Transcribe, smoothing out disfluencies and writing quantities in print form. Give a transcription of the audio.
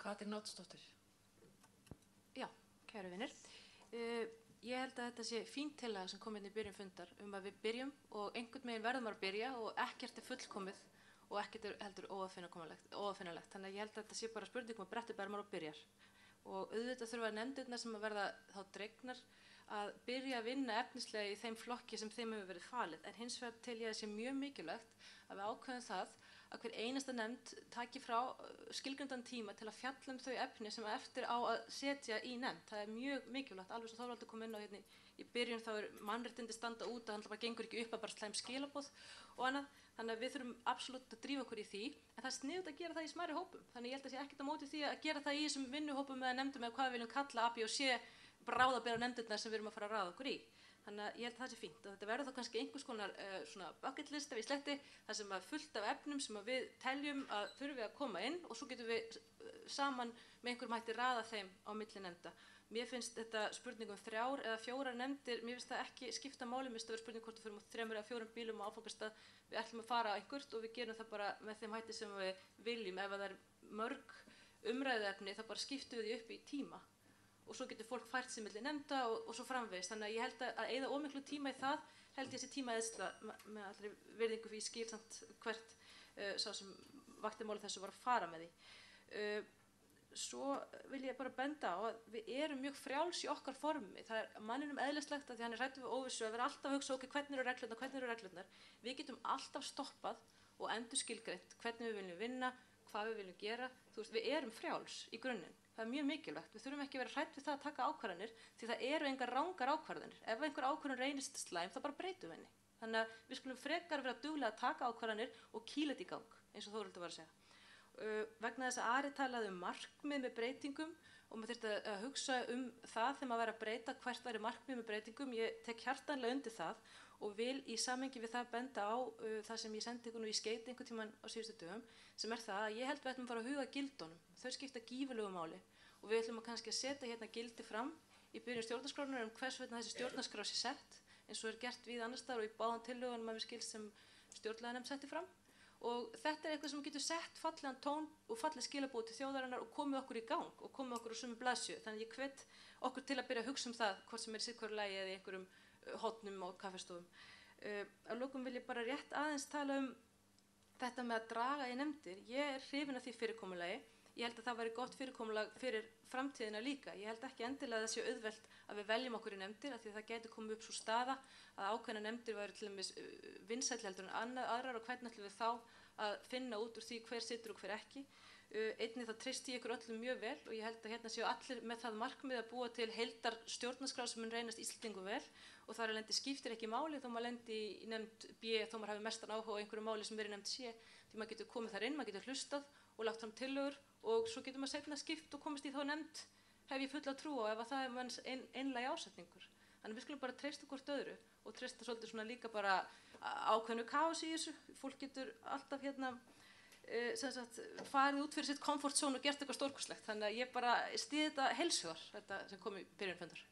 Katrín Oddsdóttir. Já, kæru vinir. Ég held að þetta sé fín tillaga sem kom inn í byrjun fundar að við byrjum og einhvern veginn verðum að byrja og ekkert fullkomið og ekkert heldur óaðfinnanlegt. Þannig að ég held að þetta sé bara spurningum að bretta upp ermar og byrjar. Og auðvitað þurfa nefndirnar sem að verða þá dregnar að byrja að vinna efnislega í þeim flokki sem þeim hefur verið falið. En hins vegar tel ég að sé mjög mikilvægt að við ákveðum það að hver einasta nefnd taki frá skilgreindan tíma til að fjalla þau efni sem eftir á að setja í nefnd. Það mjög mikilvægt, alveg sem Þorvaldur kom inn á hérna í byrjun, þá mannréttindi standa út að það bara gengur ekki upp að bara slæm skilaboð og annað. Þannig að við þurfum absolutt að drífa okkur í því, en það sniðugt að gera það í smærri hópum. Þannig ég held að sé ekkert á móti því að gera það í þessum vinnuhópum eða nefndum eða hvað við viljum kalla A, B og C, bráðabera nefndirnar sem við erum að fara að ráða okkur í. Þannig að ég held að það sé fínt og þetta verður þá kannski einhvers konar svona bucket list ef ég sletti, þar sem að fullt af efnum sem að við teljum að þurfi að koma inn og svo getum við saman með einhverjum hætti raða þeim á milli nefnda. Mér finnst þetta spurning 3 eða 4 nefndir, mér finnst það ekki skipta máli, mér finnst það vera spurning hvort við fyrir 3 eða 4 bílum á áfangastað, við ætlum að fara einhvert og við gerum það bara með þeim hætti sem við viljum. Ef það mörg umræðuefni þá bara skiptum við því upp í tíma. Og svo getur fólk fært sig milli nefnda og svo framvegis. Þannig að ég held að eyða of miklu tíma í það, held ég þessi tímaeyðsla með allri virðingu fyrir skil samt hvert sá sem vakti máli þessu var að fara með því. Svo vil ég bara benda á að við erum mjög frjáls í okkar formi. Það manninum eðlislegt að því hann hræddur við óvissu að vera alltaf að hugsa hvernig eru reglurnar. Við getum alltaf stoppað og endurskilgreint hvernig við viljum vinna, hvað við viljum gera. Þú veist, við erum frjáls í grunninn. Það mjög mikilvægt. Við þurfum ekki að vera hrædd við það að taka ákvarðanir því það eru engar rangar ákvarðanir. Ef einhver ákvarðun reynist slæm þá bara breytum við henni. Þannig að við skulum frekar vera duglega að taka ákvarðanir og kýla þetta í gang, eins og Þórhildur var að segja. Vegna þess að Ari talaði markmið með breytingum og maður þurfti að hugsa það þegar maður væri að breyta hvert væri markmið með breytingum. Ég tek hjartanlega undir það og vil í samhengi við það benda á það sem ég sendi ykkur nú í skeyti einhvern tímann á síðustu dögum, sem það að ég held við ætlum að fara að huga gildunum. Þau skipta gífurlegu máli og við ætlum að kannski að setja hérna gildi fram í byrjun stjórnarskrárinnar hvers vegna þessi stjórnarskrá sé sett, eins og gert við annars staðar og í báðum tillögunum að við skilst sem stjórnlaganefnd setti fram. Og þetta eitthvað sem getur sett fallegan tón og falleg skilaboð til þjóðarinnar og komið okkur í gang og komið okkur á sömu blaðsíðu. Þannig ég hvet okkur til að byrja að hugsa það, hvort sem í sitthvoru lagi eða í einhverjum hornum og kaffestofum. Að lokum vil ég bara rétt aðeins tala þetta með að draga í nefndir. Ég hrifin af því fyrirkomulagi. Ég held að það væri gott fyrirkomulag fyrir framtíðina líka. Ég held ekki endilega að það sé auðvelt að við veljum okkur í nefndir af því að það gæti komið upp svo staða að ákveðna nefndir væru til dæmis vinsælli heldur en aðrar og hvernig ætlum við þá að finna út úr því hver situr og hver ekki. Einnig þá treysti ég ykkur öllum mjög vel og ég held að hérna séu allir með það markmið að búa til heildar stjórnarskrá sem mun reynast Íslendingum vel og þar lendi skiptir ekki máli þó maður lendi í nefnd B þó maður hafi mestan áhuga á einhverju máli sem verið nefnd C því maður getur komið þar inn, maður getur hlustað og lagt fram tillögur og svo getur maður seinna skipt og komist í þá nefnd hef ég fulla trú á ef það er manns einlæg ásetningur. Þannig við skulum bara treysta hvort öðru og treysta svolítið svona líka bara ákveðnu kaosi í þessu. Fólk getur alltaf farið út fyrir sitt comfort zone og gert eitthvað stórkostlegt. Þannig að ég bara styð þetta heilshugar, þetta sem kom í byrjun fundar.